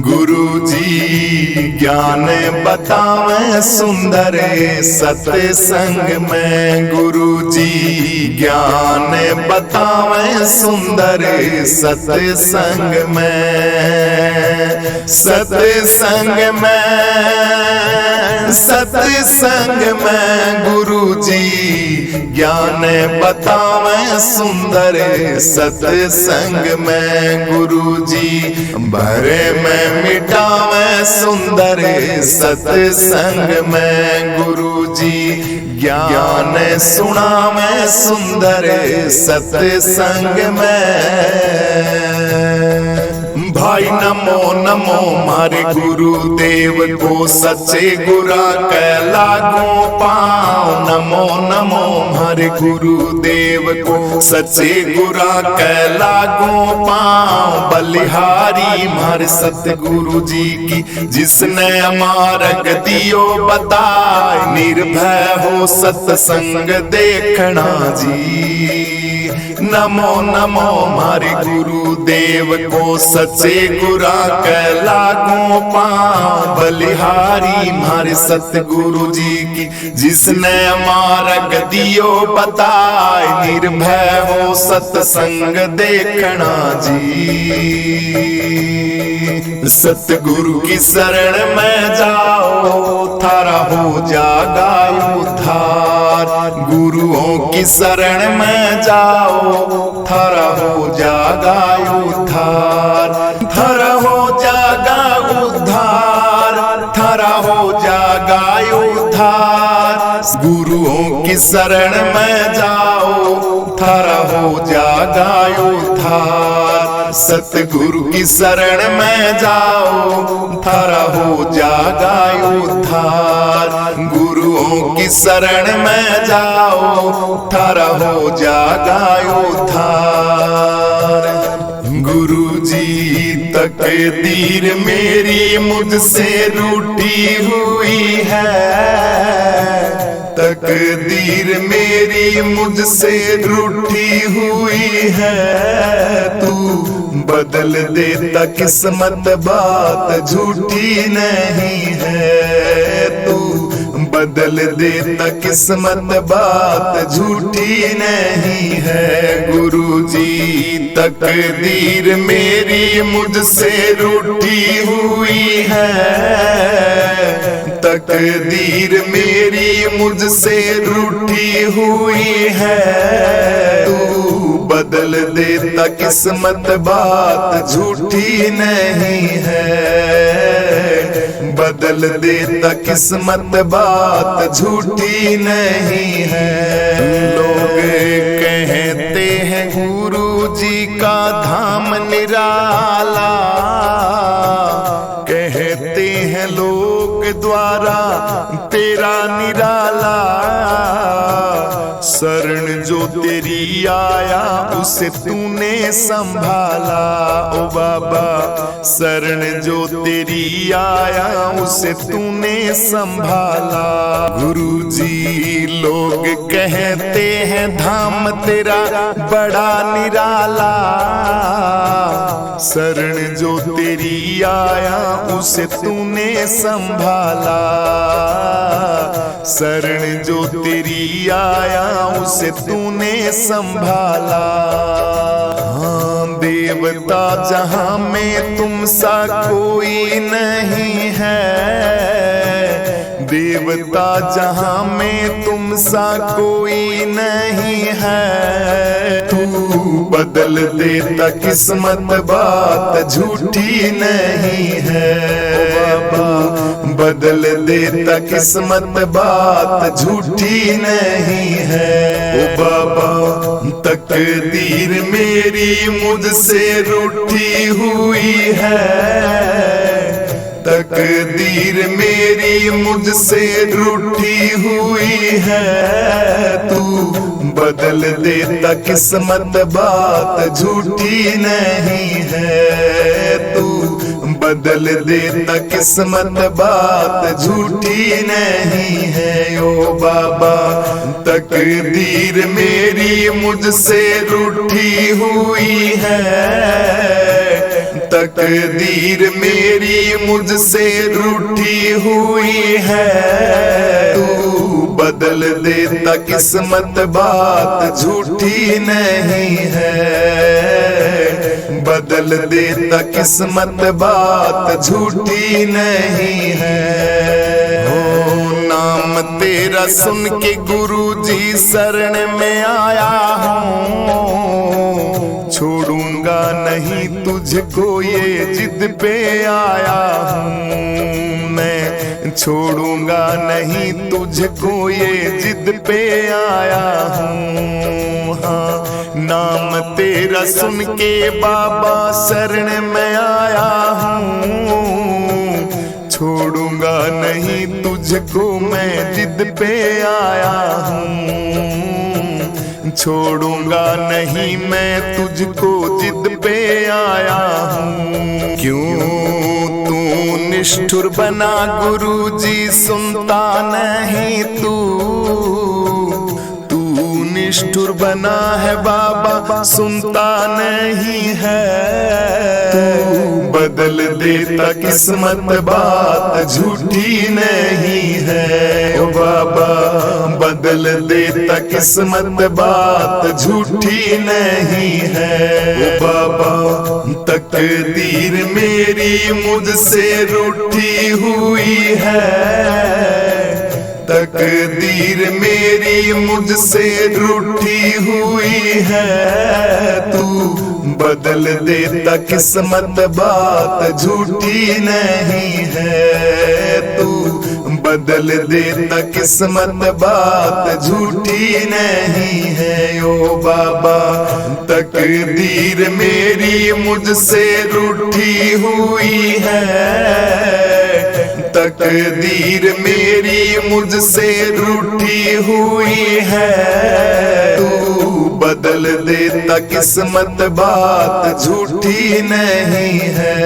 गुरु जी ज्ञान बतावें सुंदर सत्संग में। गुरु जी ज्ञान बतावें सुंदर सत्संग में। सत्संग में, सत्संग में गुरु जी ज्ञान बतावें सुंदर सत्संग में। गुरु जी भरे में मिटावें सुंदर सत्संग में। गुरु जी ज्ञान सुनावें सुंदर सत्संग में। भाई नमो नमो मारे गुरुदेव को, सच्चे गुरा के लागू पाँव। नमो नमो मारे गुरुदेव को, सच्चे गुरा के लागू पाँव। बलिहारी मारे सतगुरु जी की, जिसने मार्ग दियो बताए। निर्भय हो सत्संग देखना जी। नमो नमो मारे गुरुदेव को, सच्चे गुरा के लागू पाँव। बलिहारी मारे सतगुरु जी की, जिसने मार्ग दियो बताए। निर्भय हो सत्संग देखना जी। सतगुरु की शरण में जाओ, थारा हो जागा उद्धार। गुरुओं की शरण में जाओ, थारा हो जागा उद्धार। थारा हो जागा उद्धार, थारा हो जागा उद्धार। गुरुओं की शरण में जाओ, थारा हो जागा उद्धार। सतगुरु की शरण में जाओ, थारा हो जागा उद्धार। गुरुओं की शरण में जाओ, थारा हो जागा उद्धार। गुरु जी तकदीर मेरी मुझसे रूठी हुई है। तकदीर मेरी मुझसे रूठी हुई है। तू बदल देता किस्मत, बात झूठी नहीं है। तू बदल देता किस्मत, बात झूठी नहीं है। गुरु जी तकदीर मेरी मुझसे रूठी हुई है। तकदीर मेरी मुझसे रूठी हुई है। तू बदल देता किस्मत, बात झूठी नहीं है। बदल देता किस्मत, बात झूठी नहीं है। लोग कहते हैं गुरु जी का धाम निराला। कहते हैं लोग द्वारा तेरा निराला। शरण जो तेरी आया, उसे तूने संभाला। ओ बाबा शरण जो तेरी आया, उसे तूने संभाला। गुरु जी लोग कहते हैं धाम तेरा बड़ा निराला। शरण जो तेरी आया, उसे तूने संभाला। शरण जो तेरी आया, उसे तूने संभाला। हाँ देवता जहां में तुम सा कोई नहीं है। देवता जहां में तुम सा कोई नहीं है। तू बदल देता किस्मत, बात झूठी नहीं है। बाबा बदल देता किस्मत, बात झूठी नहीं है। ओ बाबा तकदीर मेरी मुझसे रूठी हुई है। तकदीर मेरी मुझसे रूठी हुई है। तू बदल देता किस्मत, बात झूठी नहीं है। तू बदल देता किस्मत, बात झूठी नहीं है। ओ बाबा तकदीर मेरी मुझसे रूठी हुई है। तकदीर मेरी मुझसे रूठी हुई है, तू बदल देता किस्मत बात झूठी नहीं है, बदल देता किस्मत बात झूठी नहीं है। हो नाम तेरा सुन के गुरुजी शरण में आया हूँ, छोड़ूंगा नहीं तुझको ये जिद पे आया हूँ मैं, छोड़ूंगा नहीं तुझको ये जिद पे आया हूँ। हाँ नाम तेरा सुन के बाबा शरण में आया हूँ, छोड़ूंगा नहीं तुझको मैं जिद पे आया हूँ, छोड़ूंगा नहीं मैं तुझको जिद पे आया हूँ। क्यों तू निष्ठुर बना गुरुजी सुनता नहीं तू निष्ठुर बना है बाबा सुनता नहीं है, तू बदल देता किस्मत बात झूठी नहीं है। ओ बाबा बदल देता किस्मत बात झूठी नहीं है। ओ बाबा तकदीर मेरी मुझसे रूठी हुई है, तकदीर मेरी मुझसे रूठी हुई है, तू बदल देता किस्मत बात झूठी नहीं है, तू बदल देता किस्मत बात झूठी नहीं है। ओ बाबा तकदीर मेरी मुझसे रूठी हुई है, तकदीर मेरी मुझसे रूठी हुई है, तू बदल देता किस्मत बात झूठी नहीं है,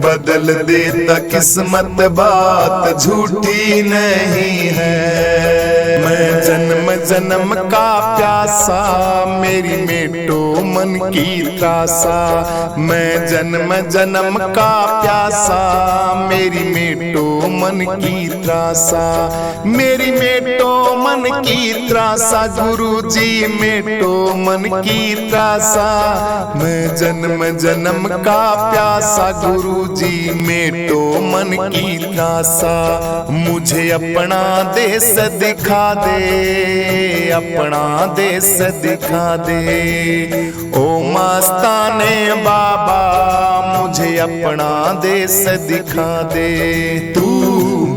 बदल देता किस्मत बात झूठी नहीं है। मैं जन्म जन्म का प्यासा मेरी मेटो मन की त्रासा, मैं जन्म जन्म का प्यासा मेरी मेटो मन की त्रासा, मेरी मेटो मन की त्रासा गुरुजी मेटो मन की त्रासा, मैं जन्म जन्म का प्यासा गुरुजी मेटो मन की त्रासा। मुझे अपना देश दिखा दे, अपना देश दिखा दे, ओ मस्ताने बाबा मुझे अपना देश दिखा दे। तू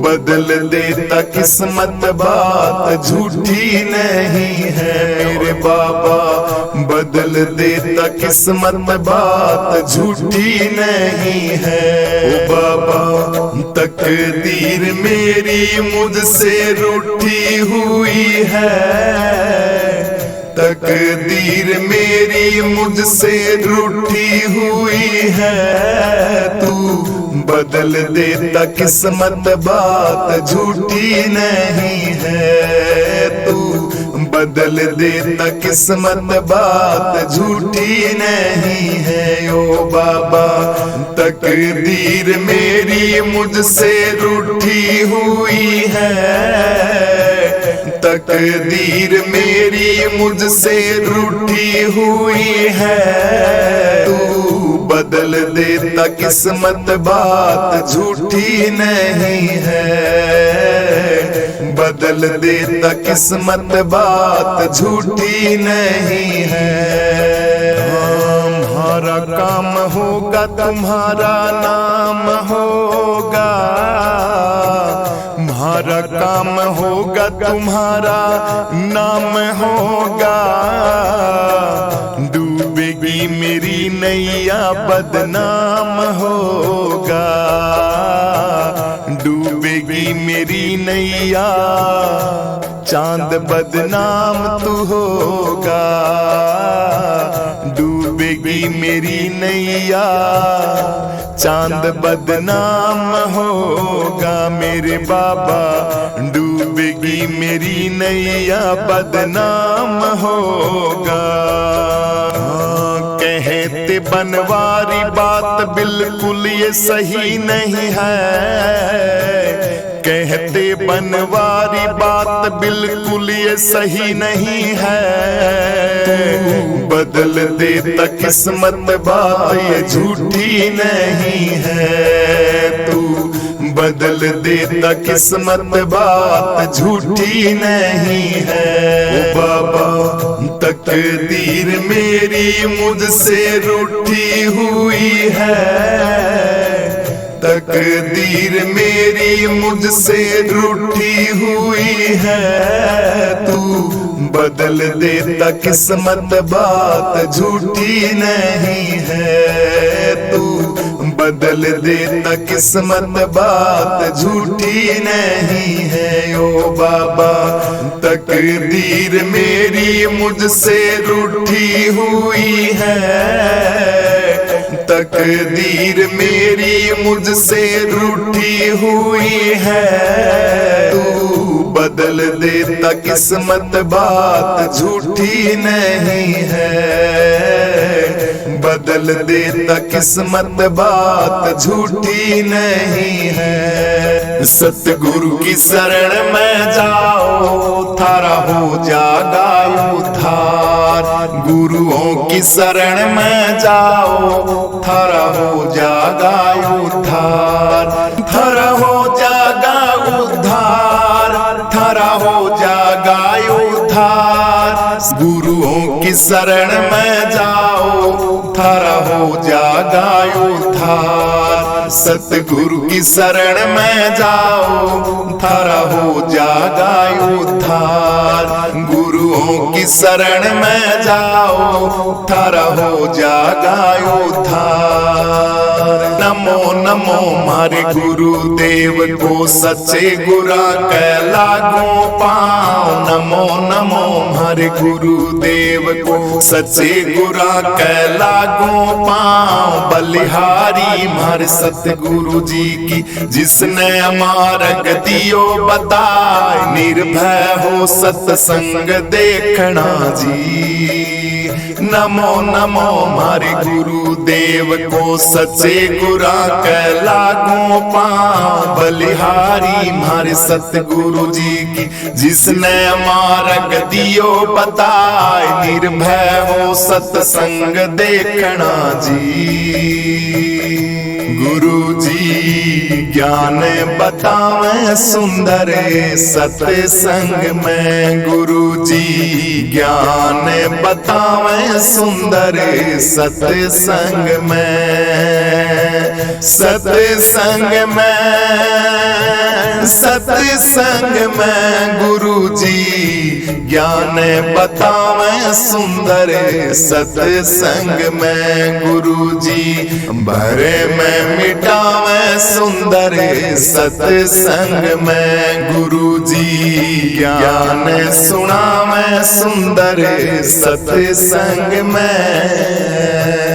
बदल देता किस्मत बात झूठी नहीं है मेरे बाबा, बदल देता किस्मत बात झूठी नहीं है। ओ बाबा तकदीर मेरी मुझसे रूठी हुई है, तकदीर मेरी मुझसे रूठी हुई है, तू बदल देता किस्मत बात झूठी नहीं है, तू बदल देता किस्मत बात झूठी नहीं है। ओ बाबा तकदीर मेरी मुझसे रूठी हुई है, तकदीर मेरी मुझसे रूठी हुई है, तू बदल देता किस्मत बात झूठी नहीं है, बदल देता किस्मत बात झूठी नहीं है। हमारा काम होगा तुम्हारा नाम होगा, हमारा काम होगा तुम्हारा नाम होगा, डूबेगी मेरी नैया बदनाम होगा, डूबेगी मेरी नैया चांद बदनाम तू होगा, डूबेगी मेरी नैया चांद बदनाम होगा मेरे बाबा, डूबेगी मेरी नैया बदनाम होगा। कहते बनवारी बात बिल्कुल ये सही नहीं है। कहते बनवारी बात बिल्कुल ये सही नहीं है। बदल देता किस्मत बात ये झूठी नहीं है। तू बदल देता किस्मत बात झूठी नहीं है। ओ बाबा तकदीर मेरी मुझसे रूठी हुई है। तकदीर मेरी मुझसे रूठी हुई है। तू बदल देता किस्मत बात झूठी नहीं है। तू बदल देता किस्मत बात झूठी नहीं है। ओ बाबा तकदीर मेरी मुझसे रूठी हुई है। तकदीर मेरी मुझसे रूठी हुई है। तू बदल देता किस्मत बात झूठी नहीं है। बदल देता किस्मत बात झूठी नहीं है। सतगुरु की शरण में जाओ थारा हो जागा उद्धार। गुरुओं की शरण में जाओ थारा हो जागा उद्धार। थारा हो जागा उद्धार। थारा हो जागा उद्धार। गुरुओं की शरण में जाओ थारा हो जागा उद्धार। सतगुरु की शरण में जाओ थारा हो जागा उद्धार। गुरुओं की शरण में जाओ थारा हो जागा उद्धार। नमो नमो मारे गुरुदेव को सच्चे गुरा कै लागो पाओ। नमो नमो मारे गुरुदेव को सच्चे गुरा कै लागो पाओ। बलिहारी मारे सतगुरु जी की जिसने मार्ग दियो बताए। निर्भय हो सत्संग देखना जी। नमो नमो मारे गुरुदेव को सच्चे गुरा कै लागो पाओ। बलिहारी मारे सतगुरु जी की जिसने मार्ग दियो बताए। निर्भय हो सत्संग देखना जी। गुरु जी ज्ञान बतावे सुंदर सत्संग में। गुरु जी ज्ञान बतावे सुंदर सत्संग में। सत्संग में सत्संग में गुरु जी ज्ञान बतावे सुंदर सत्संग में। गुरु जी भरे में मिटावे सुंदर सत्संग में। गुरु जी ज्ञान सुनावे सुंदर सत्संग में।